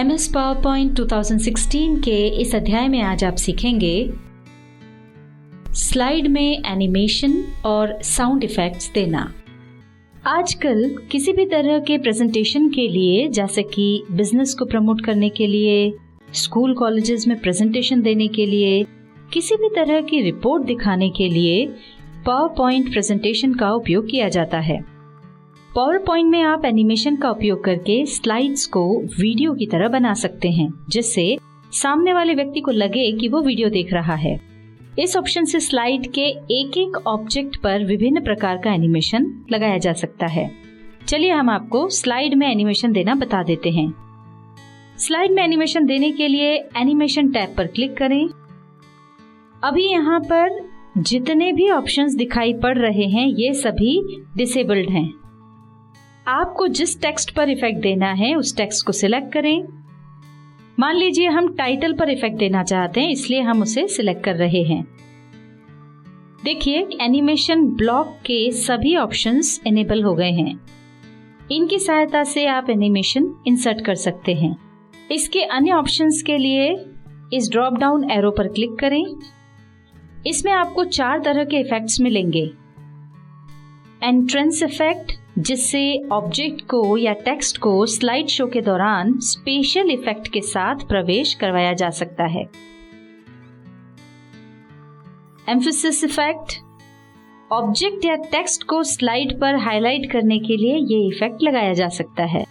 MS PowerPoint 2016 के इस अध्याय में आज आप सीखेंगे स्लाइड में एनिमेशन और साउंड इफेक्ट्स देना। आजकल किसी भी तरह के प्रेजेंटेशन के लिए, जैसे कि बिजनेस को प्रमोट करने के लिए, स्कूल कॉलेजेस में प्रेजेंटेशन देने के लिए, किसी भी तरह की रिपोर्ट दिखाने के लिए पावरपॉइंट प्रेजेंटेशन का उपयोग किया जाता है। पावरपॉइंट में आप एनिमेशन का उपयोग करके स्लाइड्स को वीडियो की तरह बना सकते हैं, जिससे सामने वाले व्यक्ति को लगे कि वो वीडियो देख रहा है। इस ऑप्शन से स्लाइड के एक एक ऑब्जेक्ट पर विभिन्न प्रकार का एनिमेशन लगाया जा सकता है। चलिए हम आपको स्लाइड में एनिमेशन देना बता देते हैं। स्लाइड में एनिमेशन देने के लिए एनिमेशन टैब पर क्लिक करें। अभी यहाँ पर जितने भी ऑप्शंस दिखाई पड़ रहे हैं ये सभी डिसेबल्ड हैं। आपको जिस टेक्स्ट पर इफेक्ट देना है उस टेक्स्ट को सिलेक्ट करें। मान लीजिए हम टाइटल पर इफेक्ट देना चाहते हैं, इसलिए हम उसे सिलेक्ट कर रहे हैं। देखिए एनिमेशन ब्लॉक के सभी ऑप्शंस इनेबल हो गए हैं। इनकी सहायता से आप एनिमेशन इंसर्ट कर सकते हैं। इसके अन्य ऑप्शंस के लिए इस ड्रॉप डाउन एरो पर क्लिक करें। इसमें आपको 4 तरह के इफेक्ट्स मिलेंगे। एंट्रेंस इफेक्ट, जिससे ऑब्जेक्ट को या टेक्स्ट को स्लाइड शो के दौरान स्पेशल इफेक्ट के साथ प्रवेश करवाया जा सकता है। एम्फेसिस इफेक्ट, ऑब्जेक्ट या टेक्स्ट को स्लाइड पर हाईलाइट करने के लिए ये इफेक्ट लगाया जा सकता है।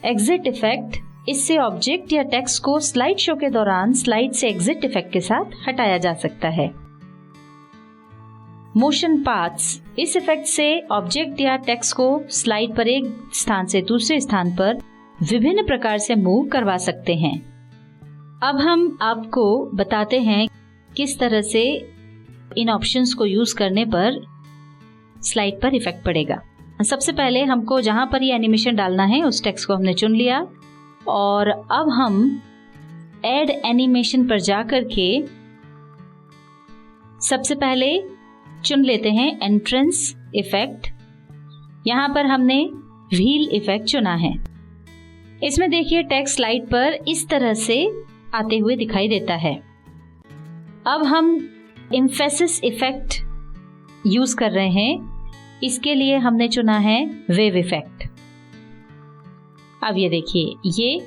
एग्जिट इफेक्ट, इससे ऑब्जेक्ट या टेक्स्ट को स्लाइड शो के दौरान स्लाइड से एग्जिट इफेक्ट के साथ हटाया जा सकता है। मोशन पाथ्स, इस इफेक्ट से ऑब्जेक्ट या टेक्स्ट को स्लाइड पर एक स्थान से दूसरे स्थान पर विभिन्न प्रकार से मूव करवा सकते हैं। अब हम आपको बताते हैं किस तरह से इन ऑप्शंस को यूज करने पर स्लाइड पर इफेक्ट पड़ेगा। सबसे पहले हमको जहां पर ये एनिमेशन डालना है उस टेक्स्ट को हमने चुन लिया और अब हम ऐड एनिमेशन पर जाकर के सबसे पहले चुन लेते हैं एंट्रेंस इफेक्ट। यहां पर हमने व्हील इफेक्ट चुना है। इसमें देखिए टेक्स्ट स्लाइड पर इस तरह से आते हुए दिखाई देता है। अब हम एम्फेसिस इफेक्ट यूज कर रहे हैं। इसके लिए हमने चुना है वेव इफेक्ट। अब ये देखिए ये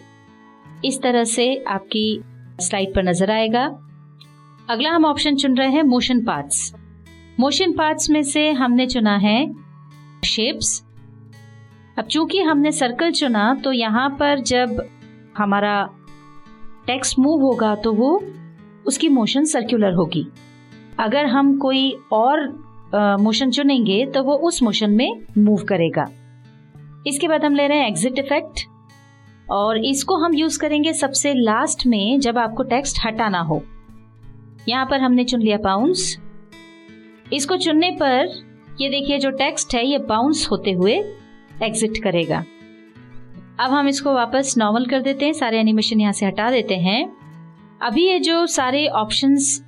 इस तरह से आपकी स्लाइड पर नजर आएगा। अगला हम ऑप्शन चुन रहे हैं मोशन पाथ्स। मोशन पाथ्स में से हमने चुना है शेप्स। अब चूंकि हमने सर्कल चुना तो यहाँ पर जब हमारा टेक्स्ट मूव होगा तो वो उसकी मोशन सर्कुलर होगी। अगर हम कोई और मोशन चुनेंगे तो वो उस मोशन में मूव करेगा। इसके बाद हम ले रहे हैं एग्जिट इफेक्ट और इसको हम यूज करेंगे सबसे लास्ट में जब आपको टेक्स्ट हटाना हो। यहाँ पर हमने चुन लिया बाउंस। इसको चुनने पर ये देखिए जो टेक्स्ट है ये बाउंस होते हुए एग्जिट करेगा। अब हम इसको वापस नॉर्मल कर देते हैं, सारे एनिमेशन यहाँ से हटा देते हैं। अभी ये जो सारे ऑप्शंस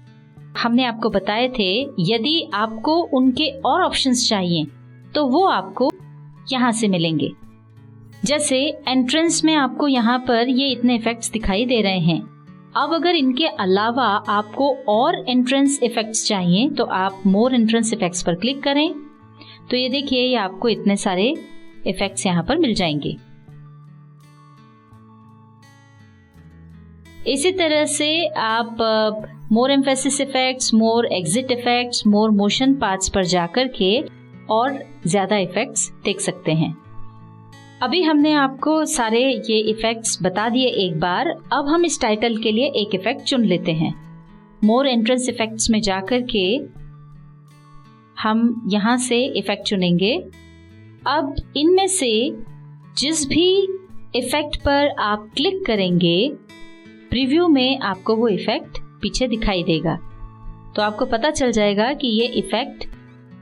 हमने आपको बताए थे, यदि आपको उनके और ऑप्शंस चाहिए तो वो आपको यहाँ से मिलेंगे। जैसे एंट्रेंस में आपको यहाँ पर ये इतने इफेक्ट्स दिखाई दे रहे हैं। अब अगर इनके अलावा आपको और एंट्रेंस इफेक्ट्स चाहिए तो आप मोर एंट्रेंस इफेक्ट्स पर क्लिक करें तो ये देखिए ये आपको इतने सारे इफेक्ट्स यहाँ पर मिल जाएंगे। इसी तरह से आप मोर एम्फेसिस इफेक्ट्स, मोर एग्जिट इफेक्ट्स, मोर मोशन पाथ्स पर जाकर के और ज्यादा इफेक्ट्स देख सकते हैं। अभी हमने आपको सारे ये इफेक्ट्स बता दिए एक बार। अब हम इस टाइटल के लिए एक इफेक्ट चुन लेते हैं। मोर एंट्रेंस इफेक्ट्स में जाकर के हम यहाँ से इफेक्ट चुनेंगे। अब इनमें से जिस भी इफेक्ट पर आप क्लिक करेंगे प्रीव्यू में आपको वो इफेक्ट पीछे दिखाई देगा, तो आपको पता चल जाएगा कि ये इफेक्ट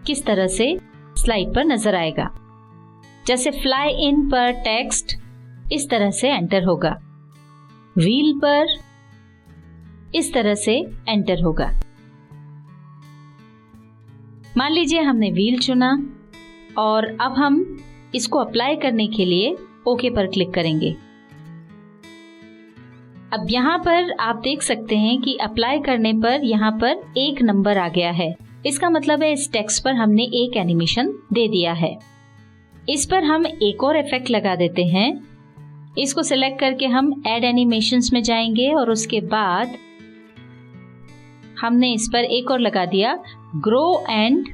किस तरह से स्लाइड पर नजर आएगा। जैसे फ्लाई इन पर टेक्स्ट इस तरह से एंटर होगा, व्हील पर इस तरह से एंटर होगा। मान लीजिए हमने व्हील चुना और अब हम इसको अप्लाई करने के लिए ओके पर क्लिक करेंगे। अब यहाँ पर आप देख सकते हैं कि अप्लाई करने पर यहाँ पर 1 नंबर आ गया है। इसका मतलब है इस टेक्स्ट पर हमने एक एनिमेशन दे दिया है। इस पर हम एक और इफेक्ट लगा देते हैं। इसको सिलेक्ट करके हम ऐड एनिमेशंस में जाएंगे और उसके बाद हमने इस पर एक और लगा दिया, ग्रो एंड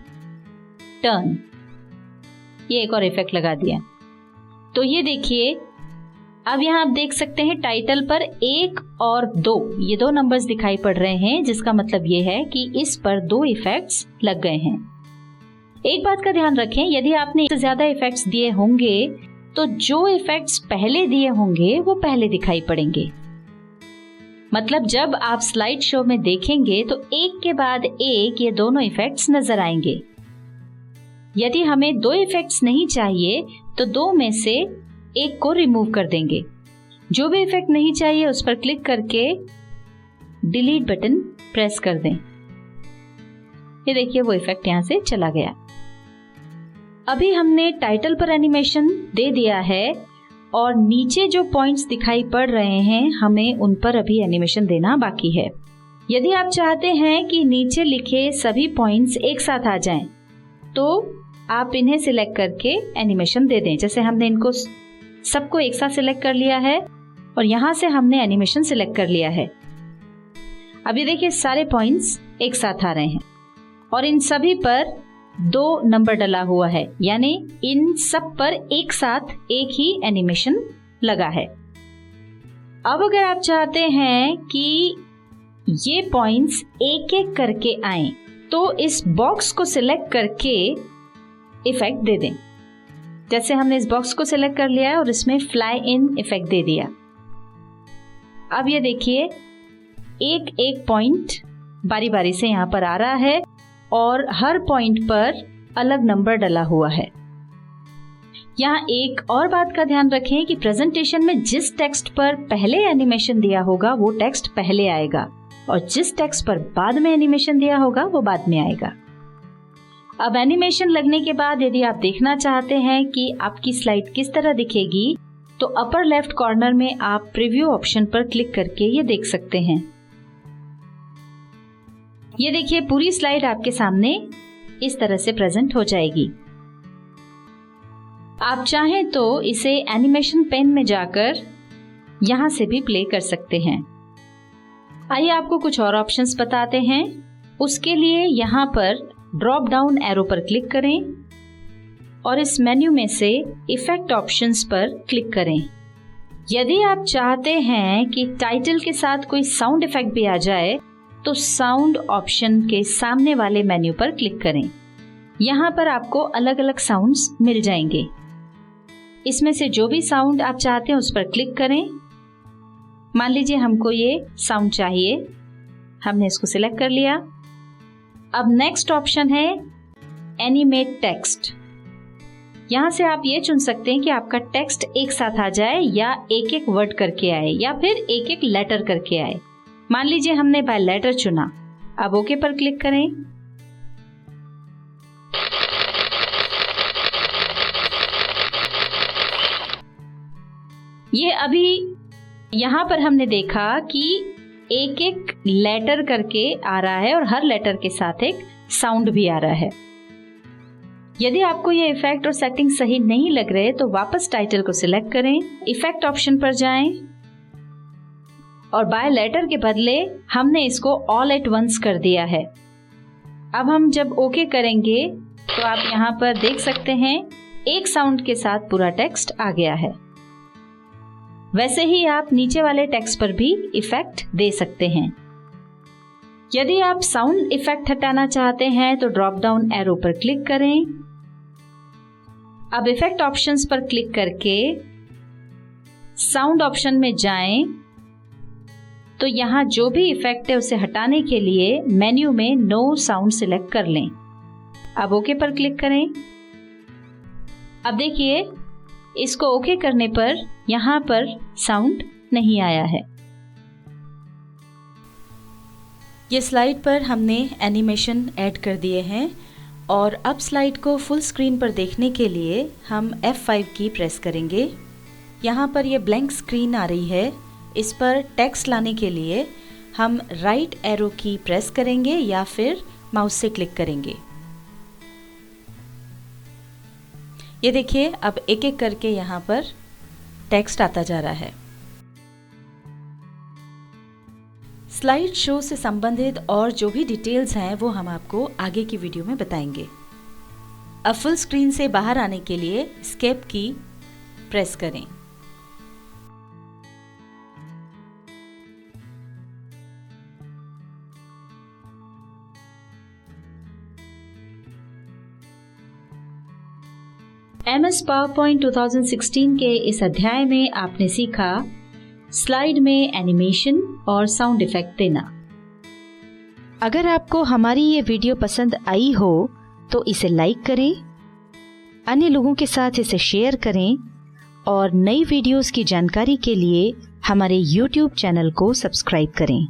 टर्न। ये एक और इफेक्ट लगा दिया। तो ये देखिए, अब यहाँ आप देख सकते हैं टाइटल पर 1 और 2 ये 2 नंबर्स दिखाई पड़ रहे हैं, जिसका मतलब ये है कि इस पर 2 इफेक्ट्स लग गए हैं। एक बात का ध्यान रखें, यदि आपने इससे ज्यादा इफेक्ट्स दिए होंगे तो जो इफेक्ट्स पहले दिए होंगे वो पहले दिखाई पड़ेंगे। मतलब जब आप स्लाइड शो में देखेंगे तो एक के बाद एक ये दोनों इफेक्ट्स नजर आएंगे। यदि हमें 2 इफेक्ट्स नहीं चाहिए तो 2 में से एक को रिमूव कर देंगे। जो भी इफेक्ट नहीं चाहिए उस पर क्लिक करके डिलीट बटन प्रेस कर दें। ये देखिए वो इफेक्ट यहां से चला गया। अभी हमने टाइटल पर एनिमेशन दे दिया है और नीचे जो पॉइंट्स दिखाई पड़ रहे हैं हमें उन पर अभी एनिमेशन देना बाकी है। यदि आप चाहते हैं कि नीचे लिखे सभी पॉइंट्स एक साथ आ जाएं, तो आप इन्हें सिलेक्ट करके एनिमेशन दे दें। जैसे हमने इनको सबको एक साथ सिलेक्ट कर लिया है और यहां से हमने एनिमेशन सिलेक्ट कर लिया है। अभी देखिए सारे पॉइंट्स एक साथ आ रहे हैं और इन सभी पर 2 नंबर डला हुआ है, यानी इन सब पर एक साथ एक ही एनिमेशन लगा है। अब अगर आप चाहते हैं कि ये पॉइंट्स एक एक करके आएं, तो इस बॉक्स को सिलेक्ट करके इफेक्ट दे दें। जैसे हमने इस बॉक्स को सिलेक्ट कर लिया है और इसमें फ्लाई इन इफेक्ट दे दिया। अब ये देखिए एक एक पॉइंट बारी बारी से यहाँ पर आ रहा है और हर पॉइंट पर अलग नंबर डला हुआ है। यहाँ एक और बात का ध्यान रखें कि प्रेजेंटेशन में जिस टेक्स्ट पर पहले एनिमेशन दिया होगा वो टेक्स्ट पहले आएगा और जिस टेक्स्ट पर बाद में एनिमेशन दिया होगा वो बाद में आएगा। अब एनिमेशन लगने के बाद यदि आप देखना चाहते हैं कि आपकी स्लाइड किस तरह दिखेगी, तो अपर लेफ्ट कॉर्नर में आप प्रीव्यू ऑप्शन पर क्लिक करके ये देख सकते हैं। ये देखिए पूरी स्लाइड आपके सामने इस तरह से प्रेजेंट हो जाएगी। आप चाहें तो इसे एनिमेशन पेन में जाकर यहां से भी प्ले कर सकते हैं। आइए आपको कुछ और ऑप्शंस बताते हैं। उसके लिए यहाँ पर ड्रॉप डाउन एरो पर क्लिक करें और इस मेन्यू में से इफेक्ट ऑप्शंस पर क्लिक करें। यदि आप चाहते हैं कि टाइटल के साथ कोई साउंड इफेक्ट भी आ जाए तो साउंड ऑप्शन के सामने वाले मेन्यू पर क्लिक करें। यहाँ पर आपको अलग अलग साउंड्स मिल जाएंगे। इसमें से जो भी साउंड आप चाहते हैं उस पर क्लिक करें। मान लीजिए हमको ये साउंड चाहिए, हमने इसको सिलेक्ट कर लिया। अब नेक्स्ट ऑप्शन है एनिमेट टेक्स्ट। यहाँ से आप ये चुन सकते हैं कि आपका टेक्स्ट एक साथ आ जाए या एक एक वर्ड करके आए या फिर एक एक लेटर करके आए। मान लीजिए हमने बाय लेटर चुना। अब ओके पर क्लिक करें। ये अभी यहाँ पर हमने देखा कि एक एक लेटर करके आ रहा है और हर लेटर के साथ एक साउंड भी आ रहा है। यदि आपको ये इफेक्ट और सेटिंग सही नहीं लग रहे तो वापस टाइटल को सिलेक्ट करें, इफेक्ट ऑप्शन पर जाएं और बाय लेटर के बदले हमने इसको ऑल एट वंस कर दिया है। अब हम जब ओके करेंगे तो आप यहाँ पर देख सकते हैं एक साउंड के साथ पूरा टेक्स्ट आ गया है। वैसे ही आप नीचे वाले टेक्स्ट पर भी इफेक्ट दे सकते हैं। यदि आप साउंड इफेक्ट हटाना चाहते हैं तो ड्रॉप डाउन एरो पर क्लिक करें। अब इफेक्ट ऑप्शंस पर क्लिक करके साउंड ऑप्शन में जाएं तो यहाँ जो भी इफेक्ट है उसे हटाने के लिए मेन्यू में नो साउंड सिलेक्ट कर लें। अब ओके पर क्लिक करें। अब देखिए इसको ओके करने पर यहाँ पर साउंड नहीं आया है। ये स्लाइड पर हमने एनिमेशन ऐड कर दिए हैं और अब स्लाइड को फुल स्क्रीन पर देखने के लिए हम F5 की प्रेस करेंगे। यहाँ पर ये ब्लैंक स्क्रीन आ रही है। इस पर टेक्स्ट लाने के लिए हम राइट एरो की प्रेस करेंगे या फिर माउस से क्लिक करेंगे। ये देखिए, अब एक एक करके यहाँ पर टेक्स्ट आता जा रहा है। स्लाइड शो से संबंधित और जो भी डिटेल्स हैं वो हम आपको आगे की वीडियो में बताएंगे। अब फुल स्क्रीन से बाहर आने के लिए एस्केप की प्रेस करें। MS PowerPoint 2016 के इस अध्याय में आपने सीखा स्लाइड में एनिमेशन और साउंड इफेक्ट देना। अगर आपको हमारी ये वीडियो पसंद आई हो तो इसे लाइक करें, अन्य लोगों के साथ इसे शेयर करें और नई वीडियोस की जानकारी के लिए हमारे YouTube चैनल को सब्सक्राइब करें।